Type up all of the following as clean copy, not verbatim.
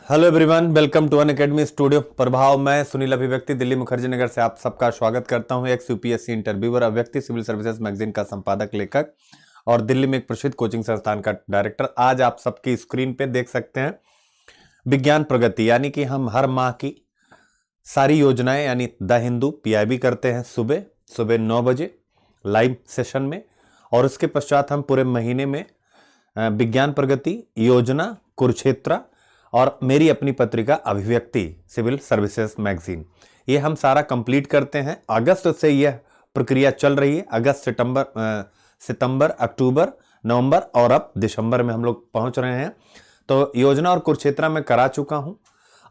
Hello everyone, welcome to Unacademy studio Prabhav. मैं सुनील अभिव्यक्ति दिल्ली मुखर्जी नगर से आप सबका स्वागत करता हूं। एक्स यूपीएससी इंटरव्यूअर, अभिव्यक्ति सिविल सर्विसेज मैगजीन का संपादक, लेखक और दिल्ली में एक प्रसिद्ध कोचिंग संस्थान का डायरेक्टर। आज आप सबकी स्क्रीन पे देख सकते हैं विज्ञान प्रगति, यानी कि हम हर माह की सारी योजनाएं यानी द हिंदू पीआईबी करते हैं सुबह सुबह 9 बजे लाइव सेशन में, और उसके पश्चात हम पूरे महीने में विज्ञान प्रगति, योजना, कुरुक्षेत्र और मेरी अपनी पत्रिका अभिव्यक्ति सिविल सर्विसेज मैगजीन, ये हम सारा कंप्लीट करते हैं। अगस्त से यह प्रक्रिया चल रही है। अगस्त, सितंबर, अक्टूबर, नवंबर और अब दिसंबर में हम लोग पहुंच रहे हैं। तो योजना और कुरुक्षेत्र में करा चुका हूं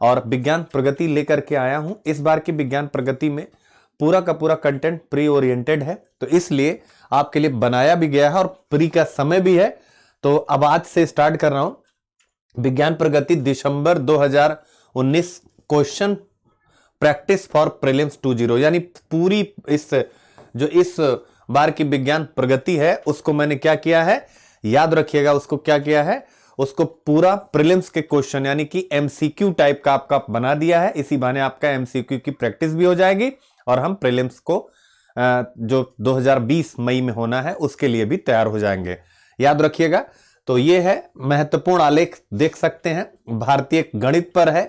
और विज्ञान प्रगति लेकर के आया हूं। इस बार की विज्ञान प्रगति में पूरा का पूरा कंटेंट प्री ओरिएंटेड है, तो इसलिए आपके लिए बनाया भी गया है और प्री का समय भी है। तो अब आज से स्टार्ट कर रहा हूं विज्ञान प्रगति दिसंबर 2019 क्वेश्चन प्रैक्टिस फॉर प्रीलिम्स 20, यानी पूरी इस बार की विज्ञान प्रगति है उसको मैंने क्या किया है, याद रखिएगा उसको क्या किया है, उसको पूरा प्रीलिम्स के क्वेश्चन यानी कि एमसीक्यू टाइप का आपका बना दिया है। इसी बहाने आपका एमसीक्यू की प्रैक्टिस भी हो जाएगी और हम प्रीलिम्स को जो 2020 मई में होना है उसके लिए भी तैयार हो जाएंगे, याद रखिएगा। तो ये है महत्वपूर्ण आलेख, देख सकते हैं। भारतीय गणित पर है,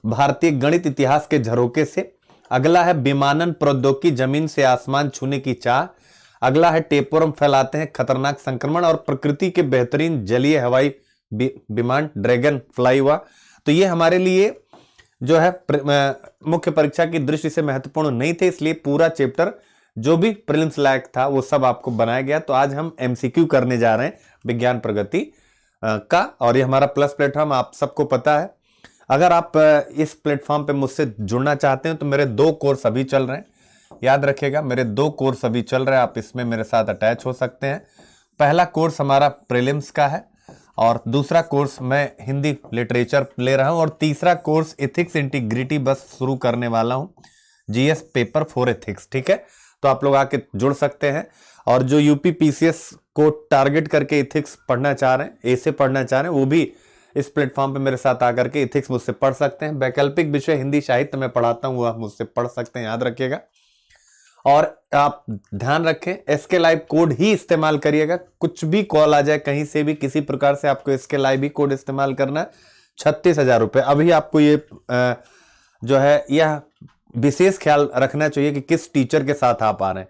भारतीय गणित इतिहास के झरोके से। अगला है विमानन प्रौद्योगिकी, जमीन से आसमान छूने की चाह। अगला है टेपवर्म फैलाते हैं खतरनाक संक्रमण और प्रकृति के बेहतरीन जलीय हवाई विमान ड्रैगन फ्लाई हुआ। तो ये हमारे लिए जो है मुख्य परीक्षा की दृष्टि से महत्वपूर्ण नहीं थे, इसलिए पूरा चैप्टर जो भी प्रीलिम्स लायक था वो सब आपको बनाया गया। तो आज हम एमसीक्यू करने जा रहे हैं विज्ञान प्रगति का, और ये हमारा प्लस प्लेटफॉर्म आप सबको पता है। अगर आप इस प्लेटफॉर्म पे मुझसे जुड़ना चाहते हैं तो मेरे 2 कोर्स अभी चल रहे हैं, याद रखिएगा मेरे 2 कोर्स अभी चल रहे हैं, आप इसमें मेरे साथ अटैच हो सकते हैं। पहला कोर्स हमारा प्रीलिम्स का है और दूसरा कोर्स मैं हिंदी लिटरेचर ले रहा हूं, और तीसरा कोर्स एथिक्स इंटीग्रिटी बस शुरू करने वाला हूं, जीएस पेपर 4 एथिक्स। ठीक है, तो आप लोग आके जुड़ सकते हैं। और जो यूपी पीसीएस को टारगेट करके एथिक्स पढ़ना चाह रहे हैं, ऐसे पढ़ना चाह रहे हैं, वो भी इस प्लेटफॉर्म पे मेरे साथ आकर के एथिक्स मुझसे पढ़ सकते हैं। वैकल्पिक विषय हिंदी साहित्य में पढ़ाता हूं, वह मुझसे पढ़ सकते हैं, याद रखिएगा। और आप ध्यान रखें, एसके लाइव कोड ही इस्तेमाल करिएगा। कुछ भी कॉल आ जाए कहीं से भी, किसी प्रकार से आपको एसके लाइव ही कोड इस्तेमाल करना है। 36,000 रुपए। अभी आपको ये जो है यह विशेष ख्याल रखना चाहिए कि किस टीचर के साथ आप आ रहे हैं,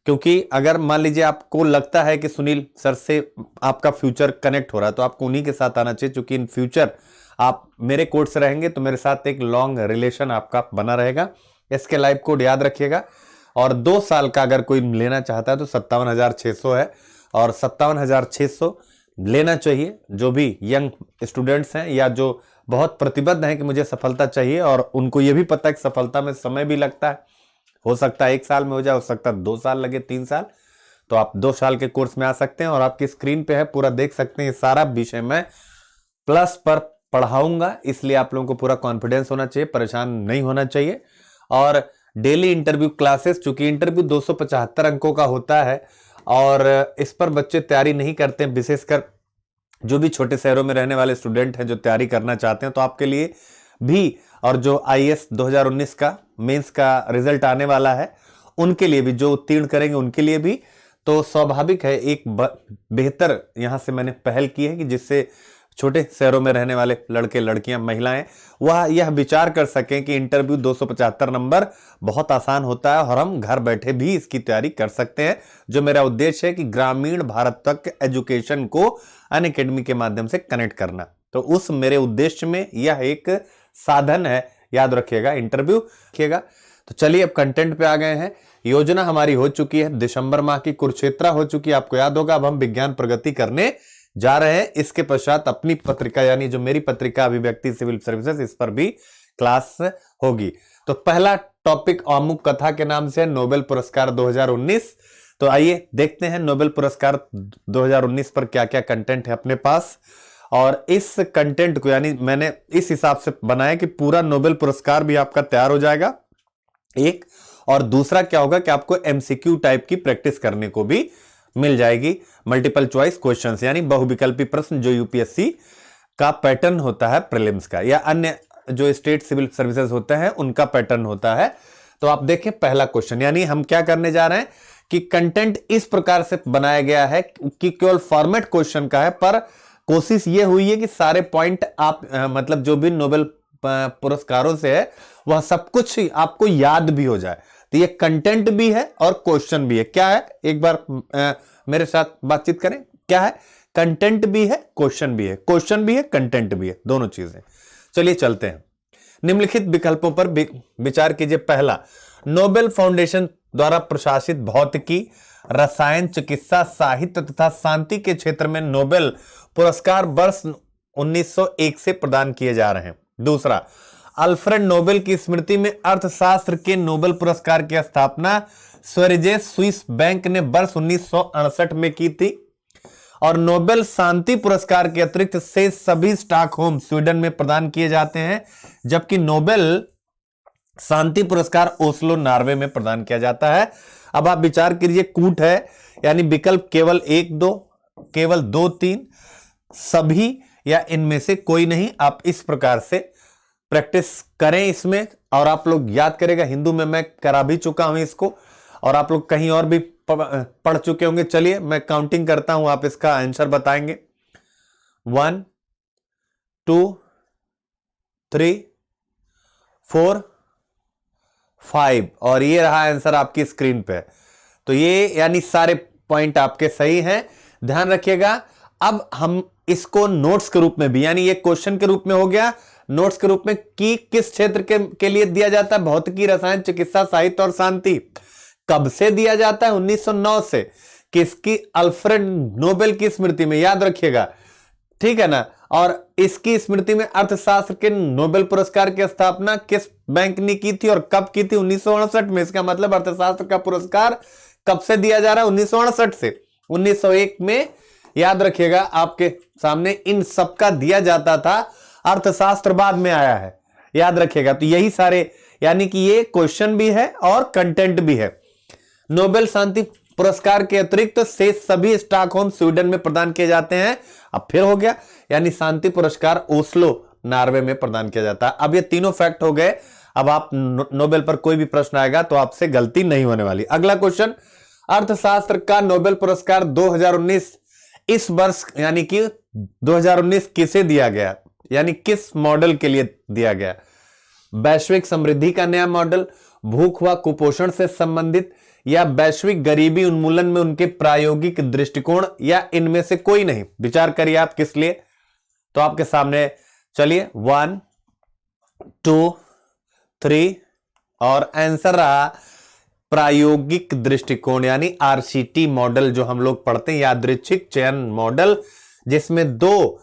क्योंकि अगर मान लीजिए आपको लगता है कि सुनील सर से आपका फ्यूचर कनेक्ट हो रहा है तो आपको उन्हीं के साथ आना चाहिए, क्योंकि इन फ्यूचर आप मेरे कोर्स से रहेंगे तो मेरे साथ एक लॉन्ग रिलेशन आपका बना रहेगा। इसके लाइव कोड याद रखिएगा। और 2 साल का अगर कोई लेना चाहता है तो 57,600 है, और 57,600 लेना चाहिए जो भी यंग स्टूडेंट्स हैं या जो बहुत प्रतिबद्ध हैं कि मुझे सफलता चाहिए, और उनको यह भी पता है कि सफलता में समय भी लगता है, हो सकता है 1 साल में हो जाए, हो सकता है 2 साल लगे, 3 साल। तो आप 2 साल के कोर्स में आ सकते हैं, और आपकी स्क्रीन पे है पूरा देख सकते हैं। सारा विषय मैं प्लस पर पढ़ाऊंगा, इसलिए आप लोगों को पूरा कॉन्फिडेंस होना चाहिए, परेशान नहीं होना चाहिए। और डेली इंटरव्यू क्लासेस, चूंकि इंटरव्यू 275 अंकों का होता है और इस पर बच्चे तैयारी नहीं करते, विशेषकर जो भी छोटे शहरों में रहने वाले स्टूडेंट हैं जो तैयारी करना चाहते हैं, तो आपके लिए भी, और जो आईएएस 2019 का मेंस का रिजल्ट आने वाला है उनके लिए भी, जो उत्तीर्ण करेंगे उनके लिए भी, तो स्वाभाविक है एक बेहतर यहां से मैंने पहल की है कि जिससे छोटे शहरों में रहने वाले लड़के लड़कियां महिलाएं वह यह विचार कर सकें कि इंटरव्यू 275 नंबर बहुत आसान होता है और हम घर बैठे भी इसकी तैयारी कर सकते हैं। जो मेरा उद्देश्य है कि ग्रामीण भारत तक एजुकेशन को अनअकैडमी के माध्यम से कनेक्ट करना, तो उस मेरे उद्देश्य में यह एक साधन है, याद रखिएगा। इंटरव्यू रखिएगा। तो चलिए अब कंटेंट पे आ गए हैं। योजना हमारी हो चुकी है, दिसंबर माह की कुरुक्षेत्र हो चुकी है, आपको याद होगा। अब हम विज्ञान प्रगति करने जा रहे हैं। इसके पश्चात अपनी पत्रिका यानी जो मेरी पत्रिका अभिव्यक्ति सिविल सर्विसेज, इस पर भी क्लास होगी। तो पहला टॉपिक आमुख कथा के नाम से नोबेल पुरस्कार 2019। तो आइए देखते हैं नोबेल पुरस्कार 2019 पर क्या क्या कंटेंट है अपने पास, और इस कंटेंट को यानी मैंने इस हिसाब से बनाया कि पूरा नोबेल पुरस्कार भी आपका तैयार हो जाएगा एक, और दूसरा क्या होगा कि आपको एमसीक्यू टाइप की प्रैक्टिस करने को भी मिल जाएगी, मल्टीपल चॉइस क्वेश्चंस यानी बहुविकल्पी प्रश्न जो यूपीएससी का पैटर्न होता है प्रीलिम्स का, या अन्य जो स्टेट सिविल सर्विसेज होते हैं उनका पैटर्न होता है। तो आप देखें पहला क्वेश्चन, यानी हम क्या करने जा रहे हैं कि कंटेंट इस प्रकार से बनाया गया है कि केवल फॉर्मेट क्वेश्चन का है, पर कोशिश यह हुई है कि सारे पॉइंट आप मतलब जो भी नोबेल पुरस्कारों से है वह सब कुछ आपको याद भी हो जाए। तो ये कंटेंट भी है और क्वेश्चन भी है। क्या है, एक बार मेरे साथ बातचीत करें। क्या है, कंटेंट भी है, क्वेश्चन भी है, क्वेश्चन भी है, कंटेंट भी है, दोनों चीजें। चलिए चलते हैं, निम्नलिखित विकल्पों पर विचार कीजिए। पहला, नोबेल फाउंडेशन द्वारा प्रशासित भौतिकी, रसायन, चिकित्सा, साहित्य तथा शांति के क्षेत्र में नोबेल पुरस्कार वर्ष 1901 से प्रदान किए जा रहे हैं। दूसरा, अल्फ्रेड नोबेल की स्मृति में अर्थशास्त्र के नोबेल पुरस्कार की स्थापना स्वेरिजेस स्विस बैंक ने वर्ष 1968 में की थी। और नोबेल शांति पुरस्कार के अतिरिक्त से सभी स्टॉकहोम स्वीडन में प्रदान किए जाते हैं, जबकि नोबेल शांति पुरस्कार ओस्लो नॉर्वे में प्रदान किया जाता है। अब आप विचार कीजिए, कूट है यानी विकल्प केवल 1 2, केवल 2 3, सभी या इनमें से कोई नहीं। आप इस प्रकार से प्रैक्टिस करें इसमें, और आप लोग याद करेगा। हिंदू में मैं करा भी चुका हूं इसको, और आप लोग कहीं और भी पढ़ चुके होंगे। चलिए मैं काउंटिंग करता हूं, आप इसका आंसर बताएंगे। 1 2 3 4 5, और ये रहा आंसर आपकी स्क्रीन पे। तो ये यानी सारे पॉइंट आपके सही हैं, ध्यान रखिएगा। अब हम इसको नोट्स के रूप में भी, यानी ये क्वेश्चन के रूप में हो गया, नोट्स के रूप में कि किस क्षेत्र के लिए दिया जाता है, भौतिकी, रसायन, चिकित्सा, साहित्य और शांति। कब से दिया जाता है, 1909 से। किसकी, अल्फ्रेड नोबेल की स्मृति में, याद रखिएगा, ठीक है ना। और इसकी स्मृति में अर्थशास्त्र के नोबेल पुरस्कार की स्थापना किस बैंक ने की थी और कब की थी, 1968 में। इसका मतलब अर्थशास्त्र का पुरस्कार कब से दिया जा रहा है, 1968 से। 1901 में, याद रखिएगा, आपके सामने इन सबका दिया जाता था, अर्थशास्त्र बाद में आया है, याद रखिएगा। तो यही सारे, यानी कि ये क्वेश्चन भी है और कंटेंट भी है। नोबेल शांति पुरस्कार के अतिरिक्त से सभी स्टॉकहोम स्वीडन में प्रदान किए जाते हैं। अब फिर हो गया, यानी शांति पुरस्कार ओस्लो नॉर्वे में प्रदान किया जाता है। अब ये तीनों फैक्ट हो गए। अब आप नोबेल पर कोई भी प्रश्न आएगा तो आपसे गलती नहीं होने वाली। अगला क्वेश्चन, अर्थशास्त्र का नोबेल पुरस्कार 2019 इस वर्ष यानी कि 2019 किसे दिया गया, यानी किस मॉडल के लिए दिया गया? वैश्विक समृद्धि का नया मॉडल, भूख व कुपोषण से संबंधित, या वैश्विक गरीबी उन्मूलन में उनके प्रायोगिक दृष्टिकोण, या इनमें से कोई नहीं। विचार करिए आप किस लिए। तो आपके सामने चलिए 1 2 3, और आंसर रहा प्रायोगिक दृष्टिकोण, यानी आरसीटी मॉडल, जो हम लोग पढ़ते हैं, यादृच्छिक चयन मॉडल, जिसमें 2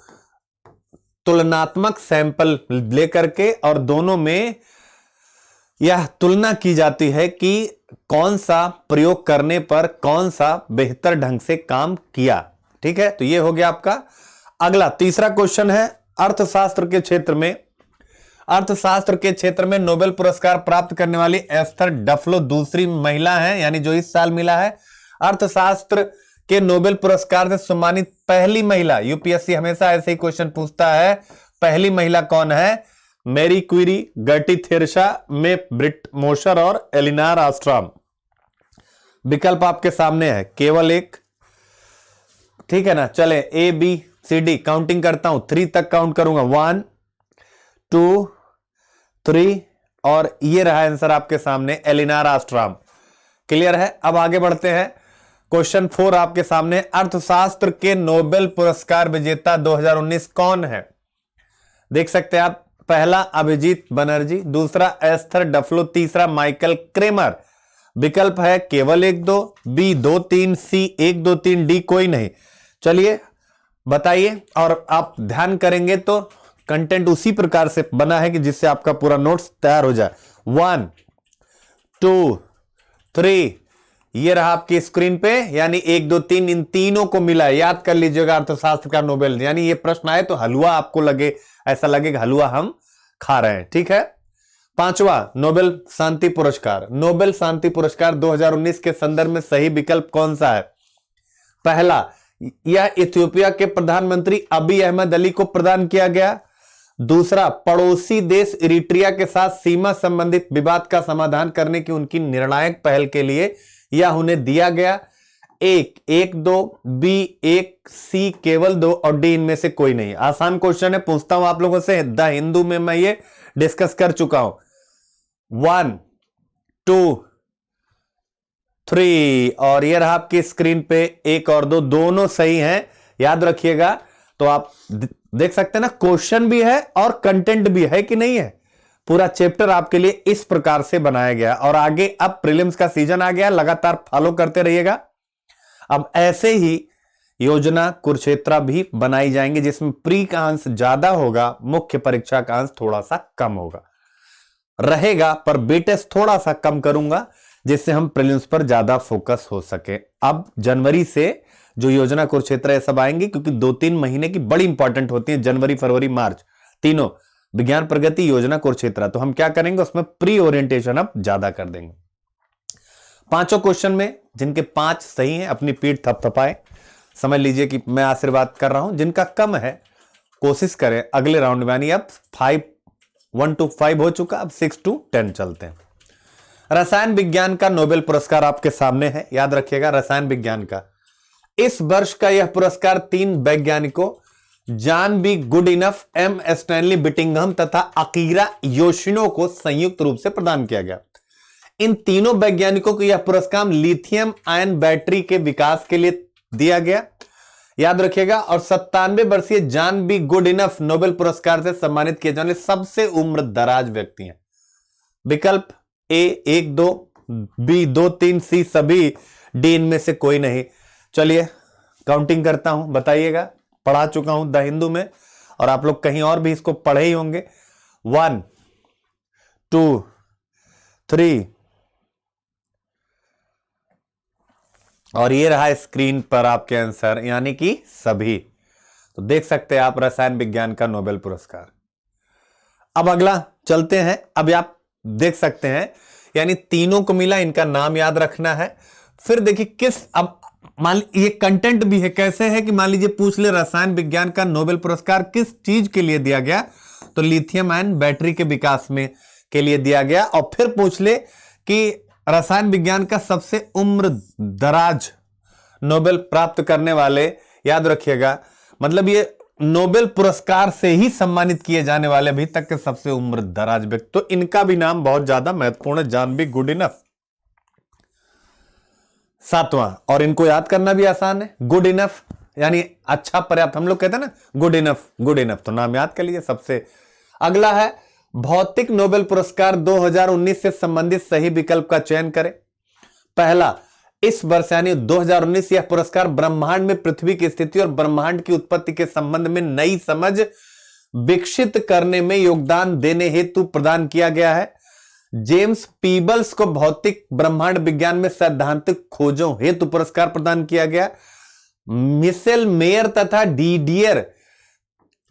तुलनात्मक सैंपल लेकर के और दोनों में यह तुलना की जाती है कि कौन सा प्रयोग करने पर कौन सा बेहतर ढंग से काम किया। ठीक है, तो यह हो गया आपका। अगला तीसरा क्वेश्चन है, अर्थशास्त्र के क्षेत्र में नोबेल पुरस्कार प्राप्त करने वाली एस्थर डफलो दूसरी महिला है, यानी जो इस साल मिला है। अर्थशास्त्र के नोबेल पुरस्कार से सम्मानित पहली महिला, यूपीएससी हमेशा ऐसे ही क्वेश्चन पूछता है, पहली महिला कौन है? मैरी क्यूरी, गर्टी थेरेसा, मे ब्रिट मोशर और एलिनार ऑस्ट्रॉम। विकल्प आपके सामने है, केवल एक। ठीक है ना, चले A B C D counting करता हूं, 3 तक काउंट करूंगा, 1 2 3, और ये रहा आंसर आपके सामने, एलिनार ऑस्ट्रॉम। क्लियर है? अब आगे बढ़ते हैं। क्वेश्चन 4 आपके सामने, अर्थशास्त्र के नोबेल पुरस्कार विजेता 2019 कौन है? देख सकते हैं आप, पहला अभिजीत बनर्जी, दूसरा एस्थर डफलो, तीसरा माइकल क्रेमर। विकल्प है केवल 1 2, बी 2 3, सी 1 2 3, डी कोई नहीं। चलिए बताइए, और आप ध्यान करेंगे तो कंटेंट उसी प्रकार से बना है कि जिससे आपका पूरा नोट्स तैयार हो जाए। 1 2 3, ये रहा आपकी स्क्रीन पे, यानी 1 2 3 इन तीनों को मिला है। याद कर लीजिएगा, अर्थशास्त्र का नोबेल, यानी ये प्रश्न आए तो हलवा आपको लगे, ऐसा लगे कि हलवा हम खा रहे हैं। ठीक है। 5वां, नोबेल शांति पुरस्कार। नोबेल शांति पुरस्कार 2019 के संदर्भ में सही विकल्प कौन सा है? पहला, यह इथियोपिया के प्रधानमंत्री अबी अहमद अली को प्रदान किया गया। दूसरा, पड़ोसी देश इरिट्रिया के साथ सीमा संबंधित विवाद का समाधान करने की उनकी निर्णायक पहल के लिए यह उन्हें दिया गया। एक दो, बी एक, सी केवल दो और डी इनमें से कोई नहीं। आसान क्वेश्चन है, पूछता हूं आप लोगों से। द हिंदू में मैं ये डिस्कस कर चुका हूं। 1 2 3 और ये रहा आपकी स्क्रीन पे 1 और 2, दोनों सही हैं, याद रखिएगा। तो आप देख सकते हैं ना, क्वेश्चन भी है और कंटेंट भी है कि नहीं है। पूरा चैप्टर आपके लिए इस प्रकार से बनाया गया और आगे अब प्रीलिम्स का सीजन आ गया, लगातार फॉलो करते रहिएगा। अब ऐसे ही योजना कुरुक्षेत्र भी बनाई जाएंगे जिसमें प्री का अंश ज्यादा होगा, मुख्य परीक्षा का अंश थोड़ा सा कम होगा रहेगा, पर बीटेस्ट थोड़ा सा कम करूंगा जिससे हम प्रीलिम्स पर ज्यादा फोकस हो सके। अब जनवरी से जो योजना कुरुक्षेत्र ये सब आएंगे, क्योंकि 2-3 महीने की बड़ी इंपॉर्टेंट होती है, जनवरी फरवरी मार्च तीनों, विज्ञान प्रगति योजना कुरुक्षेत्र। तो हम क्या करेंगे, उसमें प्री ओरिएंटेशन अब ज्यादा कर देंगे। पांचों क्वेश्चन में जिनके 5 सही हैं अपनी पीठ थपथपाए, समझ लीजिए कि मैं आशीर्वाद कर रहा हूं। जिनका कम है कोशिश करें अगले राउंड में, यानी अब 1 to 5 हो चुका, अब 6 to 10 चलते हैं। रसायन विज्ञान का नोबेल पुरस्कार आपके सामने है, याद रखिएगा, रसायन विज्ञान का। इस वर्ष का यह पुरस्कार 3 वैज्ञानिकों John B Goodenough, M Stanley बिटिंघम तथा अकीरा योशिनो को संयुक्त रूप से प्रदान किया गया। इन तीनों वैज्ञानिकों को यह पुरस्कार लिथियम आयन बैटरी के विकास के लिए दिया गया, याद रखिएगा। और 97 वर्षीय जॉन बी गुडइनफ नोबेल पुरस्कार से सम्मानित किए जाने सबसे उम्र दराज व्यक्ति हैं। विकल्प ए 1 2, बी 2 3, सी सभी, डी इनमें से कोई नहीं। चलिए काउंटिंग करता हूं, बताइएगा। पढ़ा चुका हूं द हिंदू में और आप लोग कहीं और भी इसको पढ़े ही होंगे। 1 2 3 और ये रहा स्क्रीन पर आपके आंसर, यानी कि सभी। तो देख सकते हैं आप रसायन विज्ञान का नोबेल पुरस्कार। अब अगला चलते हैं। अब आप देख सकते हैं, यानी तीनों को मिला, इनका नाम याद रखना है। फिर देखिए किस, अब मान ये कंटेंट भी है, कैसे है कि मान लीजिए पूछ ले रसायन विज्ञान का नोबेल पुरस्कार किस चीज के लिए दिया गया, तो लिथियम आयन बैटरी के विकास में के लिए दिया गया। और फिर पूछ ले कि रसायन विज्ञान का सबसे उम्र दराज नोबेल प्राप्त करने वाले, याद रखिएगा, मतलब ये नोबेल पुरस्कार से ही सम्मानित किए जाने वाले अभी तक के सबसे उम्र दराज व्यक्ति, तो इनका भी नाम बहुत ज्यादा महत्वपूर्ण है, जॉन बी गुडइनफ। 7वां, और इनको याद करना भी आसान है, गुड इनफ यानी अच्छा पर्याप्त, हम लोग कहते हैं ना गुड इनफ, गुड इनफ, तो नाम याद कर लीजिए सबसे। अगला है भौतिक नोबेल पुरस्कार 2019 से संबंधित सही विकल्प का चयन करें। पहला, इस वर्ष यानी 2019 यह पुरस्कार ब्रह्मांड में पृथ्वी की स्थिति और ब्रह्मांड की उत्पत्ति के संबंध में नई समझ विकसित करने में योगदान देने हेतु प्रदान किया गया है। जेम्स पीबल्स को भौतिक ब्रह्मांड विज्ञान में सैद्धांतिक खोजों हेतु पुरस्कार प्रदान किया गया। मिशेल मेयर तथा डिडियर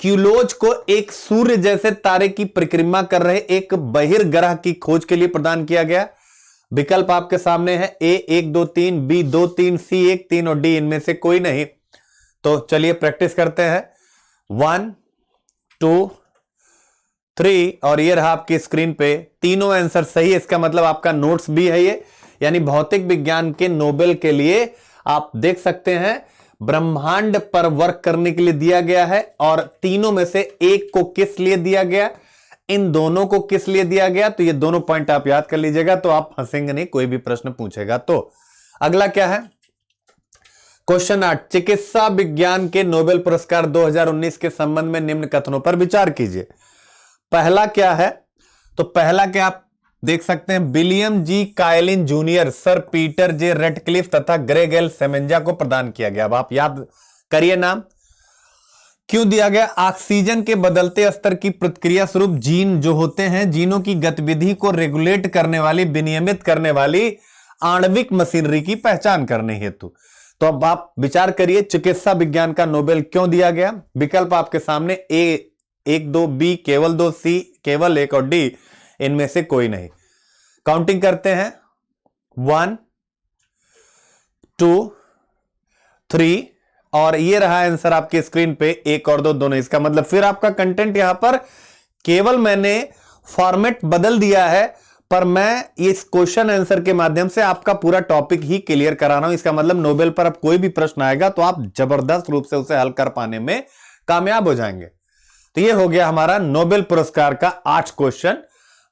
क्यूलोज को एक सूर्य जैसे तारे की परिक्रमा कर रहे एक बहिर्ग्रह की खोज के लिए प्रदान किया गया। विकल्प आपके सामने है, ए 1 2 3, बी 2 3, सी 1 3 और डी इनमें से कोई नहीं। तो चलिए प्रैक्टिस करते हैं। 1 2 3 और ये रहा आपकी स्क्रीन पे, तीनों आंसर सही है। इसका मतलब आपका नोट्स भी है ये, यानी भौतिक विज्ञान के नोबेल के लिए आप देख सकते हैं ब्रह्मांड पर वर्क करने के लिए दिया गया है। और तीनों में से एक को किस लिए दिया गया, इन दोनों को किस लिए दिया गया, तो ये दोनों पॉइंट आप याद कर लीजिएगा, तो आप हंसेंगे नहीं कोई भी प्रश्न पूछेगा। तो अगला क्या है, क्वेश्चन 8, चिकित्सा विज्ञान के नोबेल पुरस्कार 2019 के संबंध में निम्न कथनों पर विचार कीजिए। पहला क्या है, तो पहला क्या आप देख सकते हैं, William G Kaelin Junior, sir Peter J Ratcliffe तथा ग्रेग एल सेमेंजा को प्रदान किया गया। अब आप याद करिए नाम, क्यों दिया गया, ऑक्सीजन के बदलते स्तर की प्रतिक्रिया स्वरूप जीन जो होते हैं, जीनों की गतिविधि को रेगुलेट करने वाली, विनियमित करने वाली आणविक मशीनरी की पहचान करने हेतु। तो अब आप विचार करिए चिकित्सा विज्ञान का नोबेल क्यों दिया गया। विकल्प आपके सामने, ए 1 2, बी केवल 2, सी केवल 1 और डी इनमें से कोई नहीं। काउंटिंग करते हैं, 1 2 3 और ये रहा आंसर आपके स्क्रीन पे, 1 और 2 दोनों। इसका मतलब फिर आपका कंटेंट यहां पर केवल मैंने फॉर्मेट बदल दिया है, पर मैं इस क्वेश्चन आंसर के माध्यम से आपका पूरा टॉपिक ही क्लियर करा रहा हूं। इसका मतलब नोबेल पर अब कोई भी प्रश्न आएगा तो आप जबरदस्त रूप से उसे हल कर पाने में कामयाब हो जाएंगे। तो ये हो गया हमारा नोबेल पुरस्कार का 8 क्वेश्चन,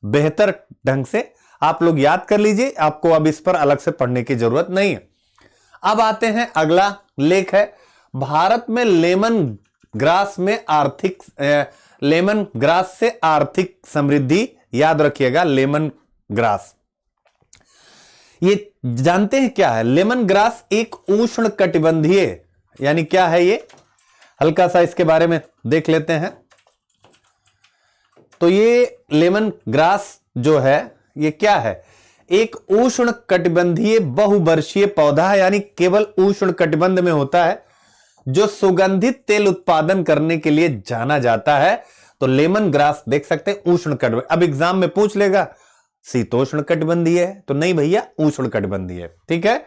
बेहतर ढंग से आप लोग याद कर लीजिए, आपको अब इस पर अलग से पढ़ने की जरूरत नहीं है। अब आते हैं, अगला लेख है भारत में लेमन ग्रास से आर्थिक समृद्धि। याद रखिएगा, लेमन ग्रास, ये जानते हैं क्या है? लेमन ग्रास एक उष्ण कटिबंधीय, यानी क्या है ये, हल्का सा इसके बारे में देख लेते हैं। तो ये लेमन ग्रास जो है ये क्या है? एक उष्ण कटिबंधीय बहुवर्षीय पौधा है, यानी केवल उष्ण कटिबंध में होता है, जो सुगंधित तेल उत्पादन करने के लिए जाना जाता है। तो लेमन ग्रास देख सकते हैं उष्ण कटिबंध। अब एग्जाम में पूछ लेगा शीतोष्ण कटिबंधीय है, तो नहीं भैया, उष्ण कटिबंधीय है। ठीक है।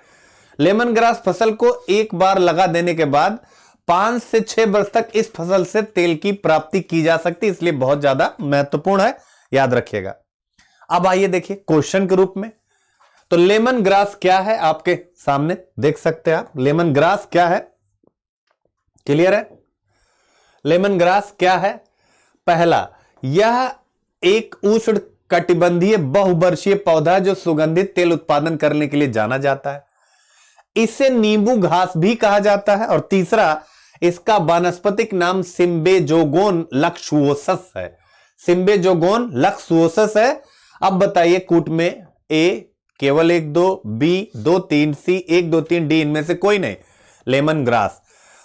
लेमन ग्रास फसल को एक बार लगा देने के बाद 5 से 6 वर्ष तक इस फसल से तेल की प्राप्ति की जा सकती है, इसलिए बहुत ज्यादा महत्वपूर्ण है, याद रखिएगा। अब आइए देखिए क्वेश्चन के रूप में। तो लेमन ग्रास क्या है, आपके सामने देख सकते हैं आप। लेमन ग्रास क्या है, क्लियर है? लेमन ग्रास क्या है? पहला, यह एक उष्ण कटिबंधीय बहुवर्षीय पौधा जो सुगंधित तेल उत्पादन करने के लिए जाना जाता है। इसे नींबू घास भी कहा जाता है। और तीसरा, इसका वानस्पतिक नाम सिम्बेजोगोन लक्सुओसस है। सिम्बेजोगोन लक्सुओसस है। अब बताइए कूट में, ए केवल 1 2, बी 2 3, सी 1 2 3, डी इनमें से कोई नहीं, लेमन ग्रास।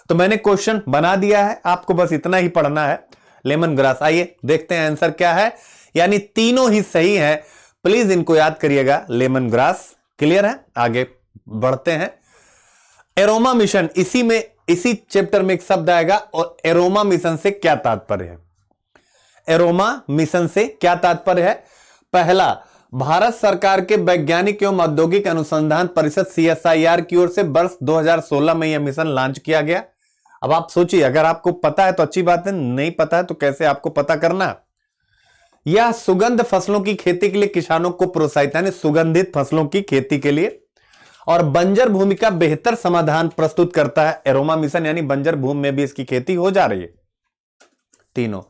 तो मैंने क्वेश्चन बना दिया है, आपको बस इतना ही पढ़ना है, लेमन ग्रास। आइए देखते हैं आंसर क्या है, यानी तीनों ही सही है, प्लीज इनको याद करिएगा, लेमन ग्रास। क्लियर है? आगे बढ़ते हैं। एरोमा मिशन, इसी चैप्टर में एक शब्द आएगा, और एरोमा मिशन से क्या तात्पर्य है? एरोमा मिशन से क्या तात्पर्य है? पहला, भारत सरकार के वैज्ञानिक एवं औद्योगिक अनुसंधान परिषद CSIR की ओर से वर्ष 2016 में यह मिशन लॉन्च किया गया। अब आप सोचिए, अगर आपको पता है तो अच्छी बात है, नहीं पता है तो कैसे आपको पता करना। यह सुगंध फसलों की खेती के लिए किसानों को प्रोत्साहित, यानी सुगंधित फसलों की खेती के लिए, और बंजर भूमि का बेहतर समाधान प्रस्तुत करता है एरोमा मिशन, यानी बंजर भूमि में भी इसकी खेती हो जा रही है। तीनों,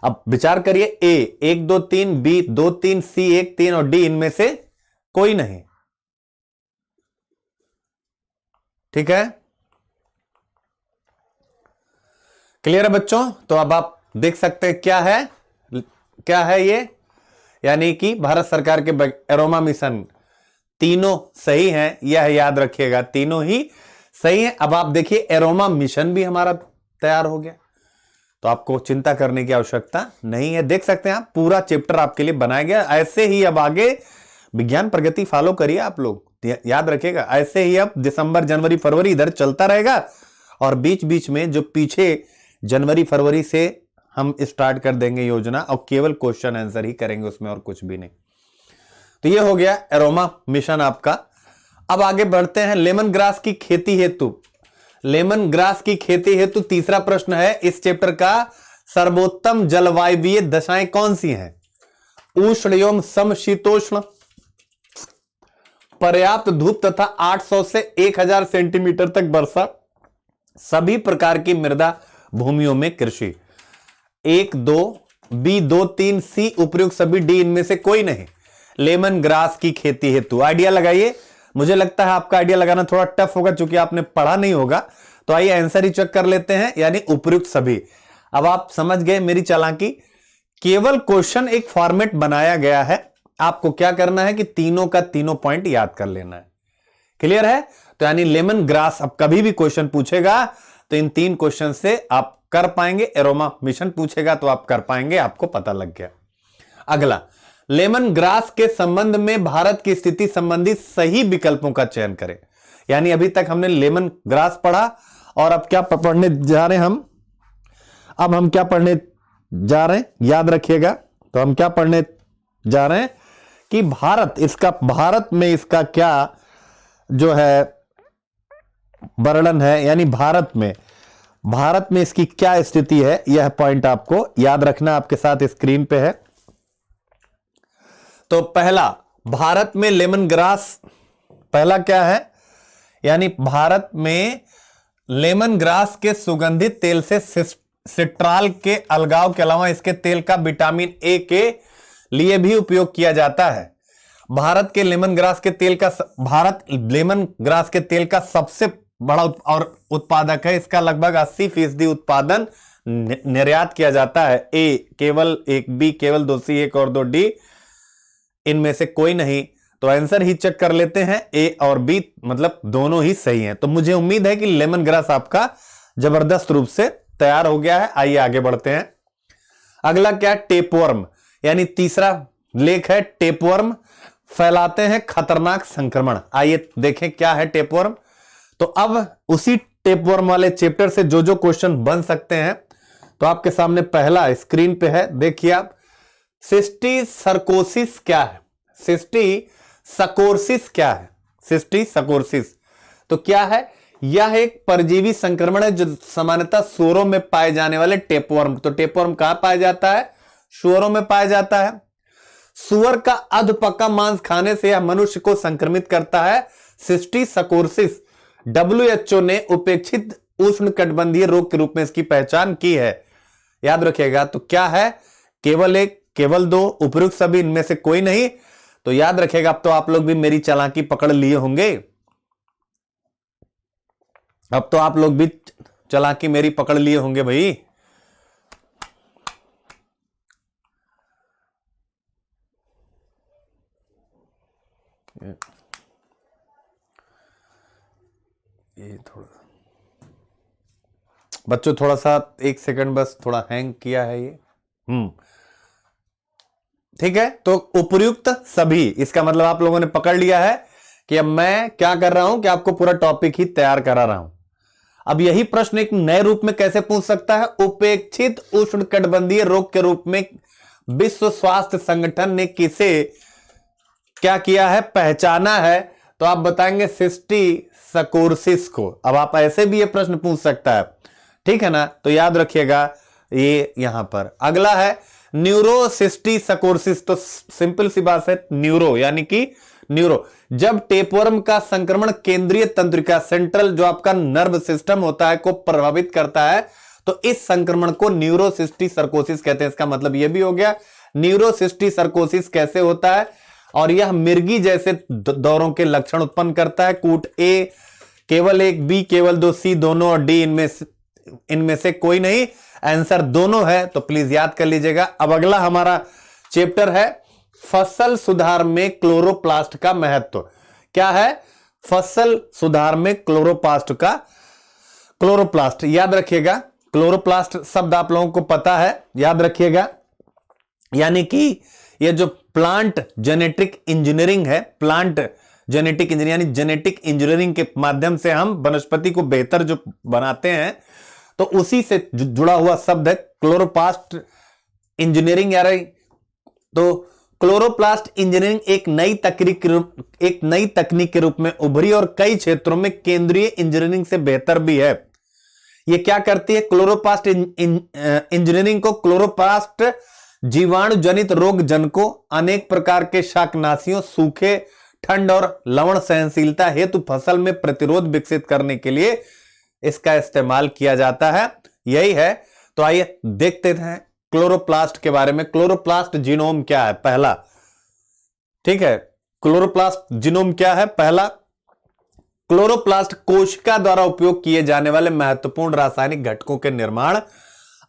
अब विचार करिए, ए 1 2 3, बी 2 3, सी 1 3 और डी इनमें से कोई नहीं। ठीक है, क्लियर है बच्चों? तो अब आप देख सकते हैं क्या है ये, यानी कि भारत सरकार के एरोमा मिशन, तीनों सही हैं, यह याद रखिएगा, तीनों ही सही हैं। अब आप देखिए एरोमा मिशन भी हमारा तैयार हो गया, तो आपको चिंता करने की आवश्यकता नहीं है। देख सकते हैं आप, पूरा चैप्टर आपके लिए बनाया गया। ऐसे ही अब आगे विज्ञान प्रगति फॉलो करिए आप लोग, याद रखिएगा। ऐसे ही अब दिसंबर जनवरी फरवरी इधर चलता रहेगा, और बीच बीच में जो पीछे जनवरी फरवरी से हम स्टार्ट कर देंगे योजना, और केवल क्वेश्चन आंसर ही करेंगे उसमें, और कुछ भी नहीं। तो ये हो गया एरोमा मिशन आपका। अब आगे बढ़ते हैं लेमन ग्रास की खेती हेतु। लेमन ग्रास की खेती हेतु तीसरा प्रश्न है, इस चैप्टर का सर्वोत्तम जलवायवीय दशाएं कौन सी हैं? उष्ण एवं समशीतोष्ण, पर्याप्त धूप तथा 800 से 1000 सेंटीमीटर तक वर्षा, सभी प्रकार की मृदा भूमियों में कृषि। 1 2, बी 2 3, सी उपयुक्त सभी, डी इनमें से कोई नहीं। लेमन ग्रास की खेती हेतु आइडिया लगाइए। मुझे लगता है आपका आइडिया लगाना थोड़ा टफ होगा, क्योंकि आपने पढ़ा नहीं होगा। तो आइए आंसर ही चेक कर लेते हैं, यानी उपयुक्त सभी। अब आप समझ गए मेरी चालाकी, केवल क्वेश्चन एक फॉर्मेट बनाया गया है, आपको क्या करना है कि तीनों का तीनों पॉइंट याद कर लेना है। क्लियर है? तो यानी लेमन ग्रास, अब कभी भी क्वेश्चन पूछेगा तो इन 3 क्वेश्चन से आप कर पाएंगे। एरोमा मिशन पूछेगा तो आप कर पाएंगे, आपको पता लग गया। अगला, लेमन ग्रास के संबंध में भारत की स्थिति संबंधी सही विकल्पों का चयन करें। यानी अभी तक हमने लेमन ग्रास पढ़ा, और अब क्या पढ़ने जा रहे हैं हम? अब हम क्या पढ़ने जा रहे हैं, याद रखिएगा। तो हम क्या पढ़ने जा रहे हैं कि भारत में इसका क्या जो है वर्णन है, यानी भारत में भारत में इसकी क्या स्थिति है, यह पॉइंट आपको याद रखना, आपके साथ स्क्रीन पे है। तो पहला, भारत में लेमन ग्रास, पहला क्या है, यानी भारत में लेमन ग्रास के सुगंधित तेल से सिट्राल के अलगाव के अलावा इसके तेल का विटामिन ए के लिए भी उपयोग किया जाता है। भारत लेमन ग्रास के तेल का सबसे बड़ा और उत्पादक है। इसका लगभग 80% उत्पादन निर्यात किया जाता है। ए केवल 1, बी केवल 2, सी 1 और 2, डी इनमें से कोई नहीं। तो आंसर ही चेक कर लेते हैं, ए और बी मतलब दोनों ही सही हैं। तो मुझे उम्मीद है कि लेमन ग्रास आपका जबरदस्त रूप से तैयार हो गया है। आइए आगे बढ़ते हैं। अगला क्या, टेपवर्म, यानी तीसरा लेख है टेपवर्म फैलाते हैं खतरनाक संक्रमण। आइए देखें क्या है टेपवर्म। तो अब उसी टेपवर्म वाले चैप्टर से जो जो क्वेश्चन बन सकते हैं, तो आपके सामने पहला स्क्रीन पे है, देखिए आप। सिस्टिसर्कोसिस क्या है, सिस्टिसकोर्सिस क्या है, सिस्टिसकोर्सिस तो क्या है, यह एक परजीवी संक्रमण है जो सामान्यतः सूअरों में पाए जाने वाले टेपवर्म। तो टेपवर्म कहां पाया जाता है, सूअरों में पाया जाता है। सूअर का अधपका मांस खाने से यह मनुष्य को संक्रमित करता है। सिस्टिसकोर्सिस WHO ने उपेक्षित उष्णकटिबंधीय रोग के रूप में इसकी पहचान की है। याद रखिएगा। तो क्या है, केवल 1, केवल 2, उपयुक्त सभी, इनमें से कोई नहीं। तो याद रखिएगा। अब तो आप लोग भी मेरी चालाकी पकड़ लिए होंगे, अब तो आप लोग भी चालाकी मेरी पकड़ लिए होंगे भाई। ये थोड़ा बच्चों, थोड़ा सा 1 सेकंड बस, थोड़ा हैंग किया है ये। ठीक है। तो उपर्युक्त सभी, इसका मतलब आप लोगों ने पकड़ लिया है कि अब मैं क्या कर रहा हूं कि आपको पूरा टॉपिक ही तैयार करा रहा हूं। अब यही प्रश्न एक नए रूप में कैसे पूछ सकता है, उपेक्षित उष्णकटिबंधीय रोग के रूप में विश्व स्वास्थ्य संगठन ने किसे क्या किया है, पहचाना है। तो आप बताएंगे सिस्टिसकोर्सिस को। अब आप ऐसे भी ये प्रश्न पूछ सकता है, ठीक है ना। तो याद रखिएगा ये यहां पर। अगला है न्यूरोसिस्टिसकोर्सिस। तो सिंपल सी बात है, न्यूरो यानी कि न्यूरो, जब टेपवर्म का संक्रमण केंद्रीय तंत्रिका, सेंट्रल जो आपका नर्व सिस्टम होता है, को प्रभावित करता है, तो इस संक्रमण को न्यूरोसिस्टिसर्कोसिस कहते हैं। इसका मतलब यह भी हो गया न्यूरोसिस्टिसर्कोसिस कैसे होता है, और यह मिर्गी जैसे दौरों के लक्षण उत्पन्न करता है। कूट ए केवल 1, बी केवल 2, सी दोनों और डी इनमें से कोई नहीं। आंसर दोनों है। तो प्लीज याद कर लीजिएगा। अब अगला हमारा चैप्टर है फसल सुधार में क्लोरोप्लास्ट का महत्व। क्या है, फसल सुधार में क्लोरोप्लास्ट याद रखिएगा। क्लोरोप्लास्ट शब्द आप लोगों को पता है, याद रखिएगा। यानी कि ये जो प्लांट जेनेटिक इंजीनियरिंग है, प्लांट जेनेटिक इंजीनियरिंग यानी जेनेटिक इंजीनियरिंग के माध्यम से हम वनस्पति को बेहतर जो बनाते हैं, तो उसी से जुड़ा हुआ शब्द है क्लोरोप्लास्ट इंजीनियरिंग। यार तो क्लोरोप्लास्ट इंजीनियरिंग एक नई तकनीक के रूप में उभरी और कई क्षेत्रों में केंद्रीय इंजीनियरिंग से बेहतर भी है। यह क्या करती है, क्लोरोप्लास्ट इंजीनियरिंग को क्लोरोप्लास्ट जीवाणु जनित रोग जनकों, अनेक प्रकार के शाकनाशियों, सूखे, ठंड और लवण सहनशीलता हेतु फसल में प्रतिरोध विकसित करने के लिए इसका इस्तेमाल किया जाता है। यही है। तो आइए देखते हैं क्लोरोप्लास्ट के बारे में। क्लोरोप्लास्ट जीनोम क्या है, पहला, ठीक है। क्लोरोप्लास्ट जीनोम क्या है, पहला, क्लोरोप्लास्ट कोशिका द्वारा उपयोग किए जाने वाले महत्वपूर्ण रासायनिक घटकों के निर्माण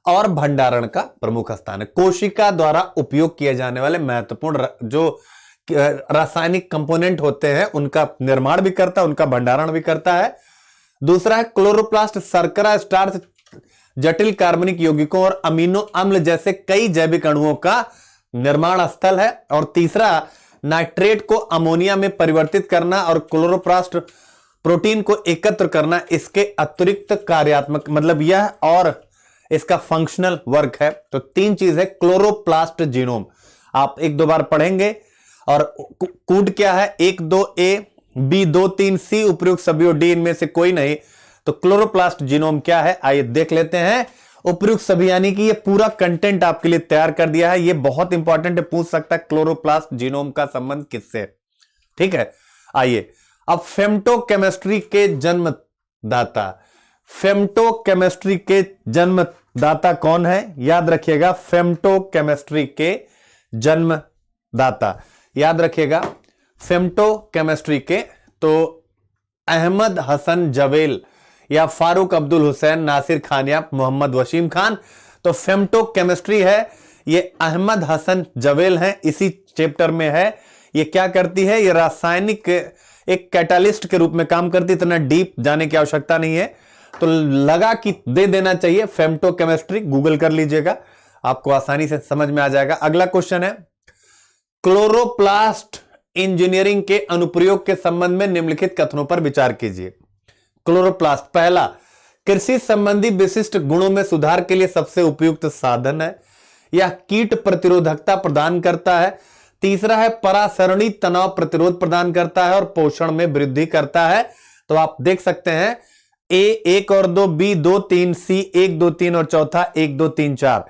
और भंडारण का प्रमुख स्थान है। कोशिका द्वारा उपयोग किए जाने वाले महत्वपूर्ण जो रासायनिक कंपोनेंट होते हैं, उनका निर्माण भी करता है, उनका भंडारण भी करता है। दूसरा है क्लोरोप्लास्ट शर्करा, स्टार्च, जटिल कार्बनिक यौगिकों और अमीनो अम्ल जैसे कई जैविक अणुओं का निर्माण स्थल है। और तीसरा नाइट्रेट को अमोनिया में परिवर्तित करना और क्लोरोप्लास्ट प्रोटीन को एकत्र करना इसके अतिरिक्त कार्यात्मक मतलब यह और इसका फंक्शनल वर्क है। तो 3 चीज है क्लोरोप्लास्ट जीनोम, आप 1-2 बार पढ़ेंगे। और कूड क्या है, 1, 2 ए, बी 2, 3 सी, उपयुक्त सभी और डी इनमें से कोई नहीं। तो क्लोरोप्लास्ट जीनोम क्या है, आइए देख लेते हैं। उपयुक्त सभी, यानी कि ये पूरा कंटेंट आपके लिए तैयार कर दिया है। ये बहुत इंपॉर्टेंट है, पूछ सकता है क्लोरोप्लास्ट जीनोम का संबंध किससे है। ठीक है, आइए अब फेम्टोकेमिस्ट्री के जन्मदाता, फेम्टोकेमिस्ट्री के जन्मदाता कौन है, याद रखिएगा, फेम्टोकेमिस्ट्री के जन्मदाता याद रखिएगा, फेम्टोकेमिस्ट्री के तो अहमद हसन जवेल या फारूक अब्दुल हुसैन, नासिर खान या मोहम्मद वसीम खान। तो फेम्टोकेमिस्ट्री है, ये अहमद हसन जवेल हैं, इसी चैप्टर में है। ये क्या करती है, ये रासायनिक एक कैटालिस्ट के रूप में काम करती, इतना डीप जाने की आवश्यकता नहीं है, तो लगा कि दे देना चाहिए। फेम्टोकेमिस्ट्री गूगल कर लीजिएगा, आपको आसानी से समझ में आ जाएगा। अगला क्वेश्चन है, क्लोरोप्लास्ट इंजीनियरिंग के अनुप्रयोग के संबंध में निम्नलिखित कथनों पर विचार कीजिए। क्लोरोप्लास्ट, पहला, कृषि संबंधी विशिष्ट गुणों में सुधार के लिए सबसे उपयुक्त साधन है। यह कीट प्रतिरोधकता प्रदान करता है। तीसरा है, परासरणी तनाव प्रतिरोध प्रदान करता है और पोषण में वृद्धि करता है। तो आप देख सकते हैं, ए 1 और 2, बी 2 3, सी 1 2 3 और चौथा 1 2 3 4।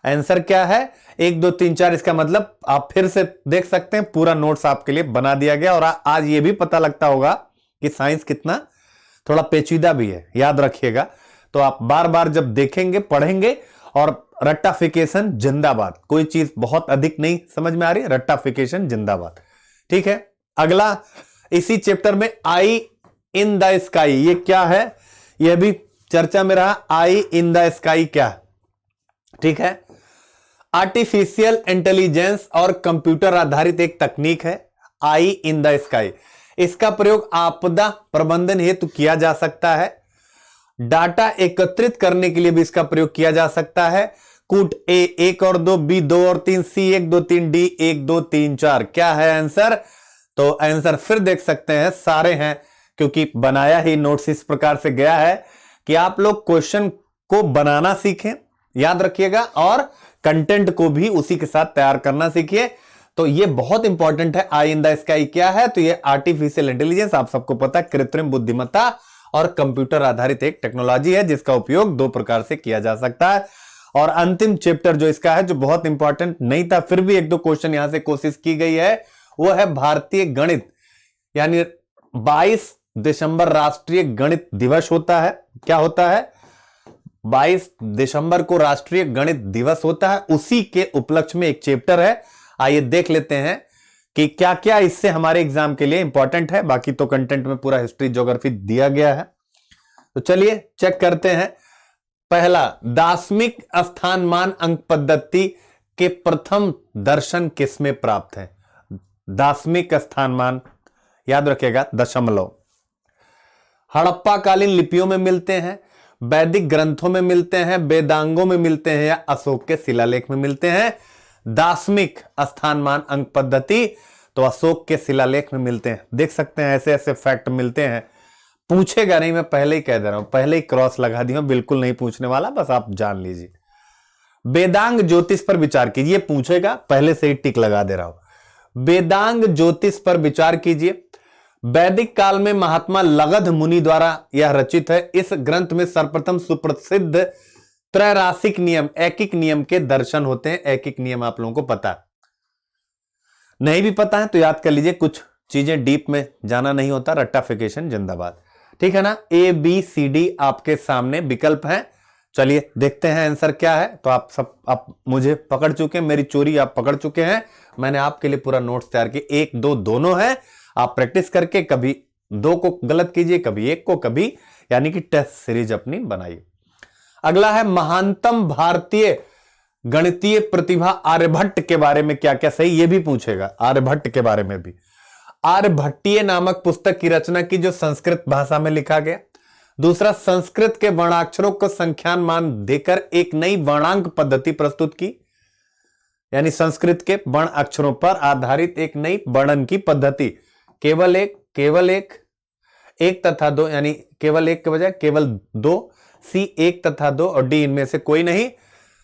आंसर क्या है, 1 2 3 4। इसका मतलब आप फिर से देख सकते हैं, पूरा नोट्स आपके लिए बना दिया गया। और आज ये भी पता लगता होगा कि साइंस कितना थोड़ा पेचीदा भी है, याद रखिएगा। तो आप बार बार जब देखेंगे, पढ़ेंगे, और रट्टाफिकेशन जिंदाबाद, कोई चीज बहुत अधिक नहीं समझ में आ रही, रट्टाफिकेशन जिंदाबाद। ठीक है, अगला इसी चैप्टर में आई इन द स्काई, ये क्या है, यह भी चर्चा में रहा। आई इन द स्काई क्या है, ठीक है, आर्टिफिशियल इंटेलिजेंस और कंप्यूटर आधारित एक तकनीक है, आई इन द स्काई। इसका प्रयोग आपदा प्रबंधन हेतु किया जा सकता है। डाटा एकत्रित करने के लिए भी इसका प्रयोग किया जा सकता है। कूट ए 1 और 2, बी 2 और 3, सी 1 2 3, डी 1 2 3 4। क्या है आंसर, तो आंसर फिर देख सकते हैं, सारे हैं, क्योंकि बनाया ही नोट्स इस प्रकार से गया है कि आप लोग क्वेश्चन को बनाना सीखें, याद रखिएगा, और कंटेंट को भी उसी के साथ तैयार करना सीखिए। तो ये बहुत इंपॉर्टेंट है। आई इन द स्काई क्या है, तो ये आर्टिफिशियल इंटेलिजेंस, आप सबको पता है, कृत्रिम बुद्धिमत्ता और कंप्यूटर आधारित एक टेक्नोलॉजी है, जिसका उपयोग 2 प्रकार से किया जा सकता है। और अंतिम चैप्टर जो इसका है, जो बहुत इंपॉर्टेंट नहीं था, फिर भी 1-2 क्वेश्चन यहां से कोशिश की गई है, वो है भारतीय गणित। यानी 22 दिसंबर राष्ट्रीय गणित दिवस होता है। क्या होता है, 22 दिसंबर को राष्ट्रीय गणित दिवस होता है, उसी के उपलक्ष्य में एक चैप्टर है। आइए देख लेते हैं कि क्या क्या इससे हमारे एग्जाम के लिए इंपॉर्टेंट है। बाकी तो कंटेंट में पूरा हिस्ट्री ज्योग्राफी दिया गया है, तो चलिए चेक करते हैं। पहला, दार्शनिक स्थानमान अंक पद्धति के प्रथम दर्शन किसमें प्राप्त है। दार्शनिक स्थानमान याद रखिएगा, दशमलव। हड़प्पा कालीन लिपियों में मिलते हैं, वैदिक ग्रंथों में मिलते हैं, वेदांगों में मिलते हैं, या अशोक के शिलालेख में मिलते हैं। दार्शनिक स्थानमान अंक पद्धति तो अशोक के शिलालेख में मिलते हैं। देख सकते हैं, ऐसे ऐसे फैक्ट मिलते हैं। पूछेगा नहीं, मैं पहले ही कह दे रहा हूं, पहले ही क्रॉस लगा दिया, बिल्कुल नहीं पूछने वाला, बस आप जान लीजिए। वेदांग ज्योतिष पर विचार कीजिए, पूछेगा, पहले से ही टिक लगा दे रहा हूं। वेदांग ज्योतिष पर विचार कीजिए। वैदिक काल में महात्मा लगध मुनि द्वारा यह रचित है। इस ग्रंथ में सर्वप्रथम सुप्रसिद्ध त्रैरासिक नियम, एकिक नियम के दर्शन होते हैं। एकिक नियम आप लोगों को पता है, नहीं भी पता है तो याद कर लीजिए, कुछ चीजें डीप में जाना नहीं होता। रट्टाफिकेशन जिंदाबाद, ठीक है ना। ए बी सी डी आपके सामने विकल्प हैं। चलिए देखते हैं आंसर क्या है। तो आप मुझे पकड़ चुके हैं, मेरी चोरी आप पकड़ चुके हैं। मैंने आपके लिए पूरा नोट्स तैयार किया, 1 2 दोनों है। आप प्रैक्टिस करके कभी 2 को गलत कीजिए, कभी 1 को, कभी, यानी कि टेस्ट सीरीज अपनी बनाइए। अगला है, महानतम भारतीय गणितीय प्रतिभा आर्यभट्ट के बारे में क्या क्या सही, ये भी पूछेगा। आर्यभट्ट के बारे में भी, आर्यभट्टीय नामक पुस्तक की रचना की, जो संस्कृत भाषा में लिखा गया। दूसरा, संस्कृत के वर्णाक्षरों को संख्यान मान देकर एक नई वर्णांक पद्धति प्रस्तुत की, यानी संस्कृत के वर्ण अक्षरों पर आधारित एक नई वर्णन की पद्धति। केवल एक तथा 2, यानी केवल 1 के बजाय केवल 2, सी 1 तथा 2 और डी इनमें से कोई नहीं।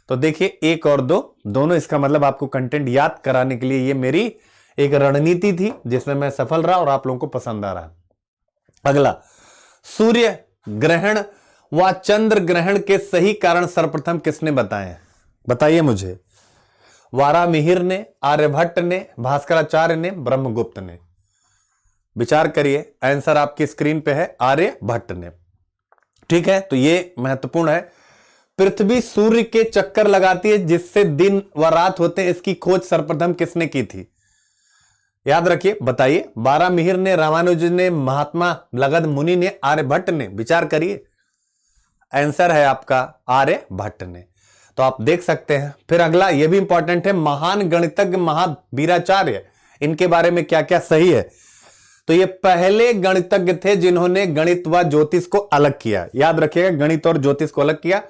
तो देखिए 1 और 2 दोनों, इसका मतलब आपको कंटेंट याद कराने के लिए ये मेरी एक रणनीति थी, जिसमें मैं सफल रहा और आप लोगों को पसंद आ रहा। अगला, सूर्य ग्रहण व चंद्र ग्रहण के सही कारण सर्वप्रथम किसने बताए हैं? बताइए मुझे। वारामिहिर ने, आर्यभट्ट ने, भास्कराचार्य ने, ब्रह्मगुप्त ने? विचार करिए, आंसर आपकी स्क्रीन पे है, आर्यभट्ट ने। ठीक है, तो ये महत्वपूर्ण है। पृथ्वी सूर्य के चक्कर लगाती है जिससे दिन व रात होते हैं, इसकी खोज सर्वप्रथम किसने की थी? याद रखिए, बताइए। वारामिहिर ने, रामानुजन ने, महात्मा लगध मुनि ने, आर्यभट्ट ने? विचार करिए, आंसर है आपका आर्यभट्ट ने। तो आप देख सकते हैं। फिर अगला ये भी इंपॉर्टेंट है, महान गणितज्ञ महावीराचार्य, इनके बारे में क्या क्या सही है? तो ये पहले गणितज्ञ थे जिन्होंने गणित व ज्योतिष को अलग किया। याद रखिएगा, गणित और ज्योतिष को अलग किया।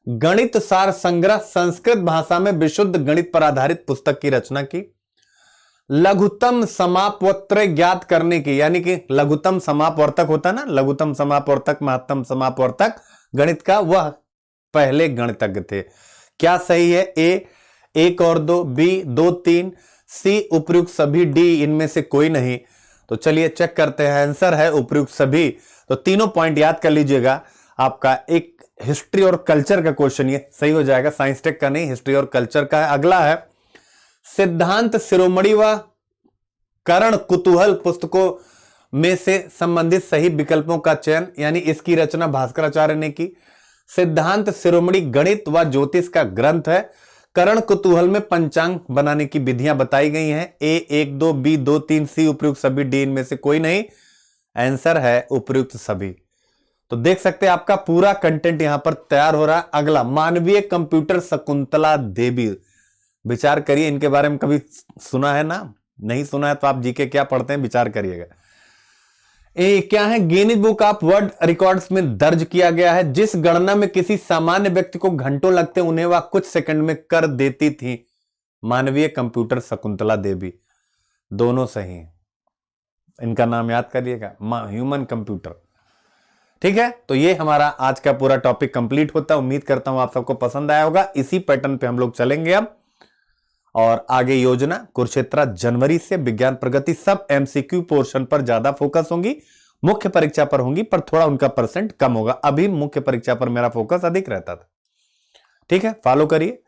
गणित सार संग्रह संस्कृत भाषा में विशुद्ध गणित पर आधारित पुस्तक की रचना की। लघुत्तम समापवर्तक ज्ञात करने की, यानी कि लघुत्तम समापवर्तक होता है ना, लघुत्तम समापवर्तक, महत्तम समापवर्तक गणित का, वह पहले गणितज्ञ थे। क्या सही है? ए 1 और 2, बी 2 3, सी उपयुक्त सभी, डी इनमें से कोई नहीं। तो चलिए चेक करते हैं, आंसर है उपयुक्त सभी। तो तीनों पॉइंट याद कर लीजिएगा। आपका एक हिस्ट्री और कल्चर का क्वेश्चन ये सही हो जाएगा, साइंस टेक का नहीं, हिस्ट्री और कल्चर का है। अगला है सिद्धांत शिरोमणि व करण कुतूहल पुस्तकों में से संबंधित सही विकल्पों का चयन, यानी इसकी रचना भास्कराचार्य ने की। सिद्धांत शिरोमणि गणित व ज्योतिष का ग्रंथ है। करण कुतूहल में पंचांग बनाने की विधियां बताई गई हैं। ए 1 2, बी 2 3, सी उपयुक्त सभी, डी इनमें से कोई नहीं। आंसर है उपयुक्त सभी। तो देख सकते हैं आपका पूरा कंटेंट यहां पर तैयार हो रहा है। अगला, मानवीय कंप्यूटर शकुंतला देवी। विचार करिए, इनके बारे में कभी सुना है ना? नहीं सुना है तो आप जीके क्या पढ़ते हैं, विचार करिएगा। क्या है? Guinness book of world records में दर्ज किया गया है। जिस गणना में किसी सामान्य व्यक्ति को घंटों लगते उन्हें वह कुछ सेकंड में कर देती थी। मानवीय कंप्यूटर शकुंतला देवी। दोनों सही हैं, इनका नाम याद करिएगा, ह्यूमन कंप्यूटर। ठीक है, तो ये हमारा आज का पूरा टॉपिक कंप्लीट होता है। उम्मीद करता हूं आप सबको पसंद आया होगा। इसी पैटर्न पे हम लोग चलेंगे अब, और आगे योजना कुरुक्षेत्र जनवरी से विज्ञान प्रगति सब एमसीक्यू पोर्शन पर ज्यादा फोकस होंगी, मुख्य परीक्षा पर होंगी, पर थोड़ा उनका परसेंट कम होगा। अभी मुख्य परीक्षा पर मेरा फोकस अधिक रहता था। ठीक है, फॉलो करिए।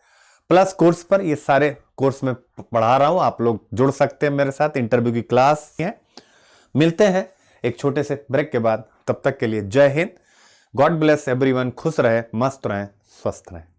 प्लस कोर्स पर ये सारे कोर्स में पढ़ा रहा हूं, आप लोग जुड़ सकते हैं मेरे साथ। इंटरव्यू की क्लास है। मिलते हैं एक छोटे से ब्रेक के बाद, तब तक के लिए जय हिंद, गॉड ब्लेस एवरीवन। खुश रहे, मस्त रहे, स्वस्थ रहे।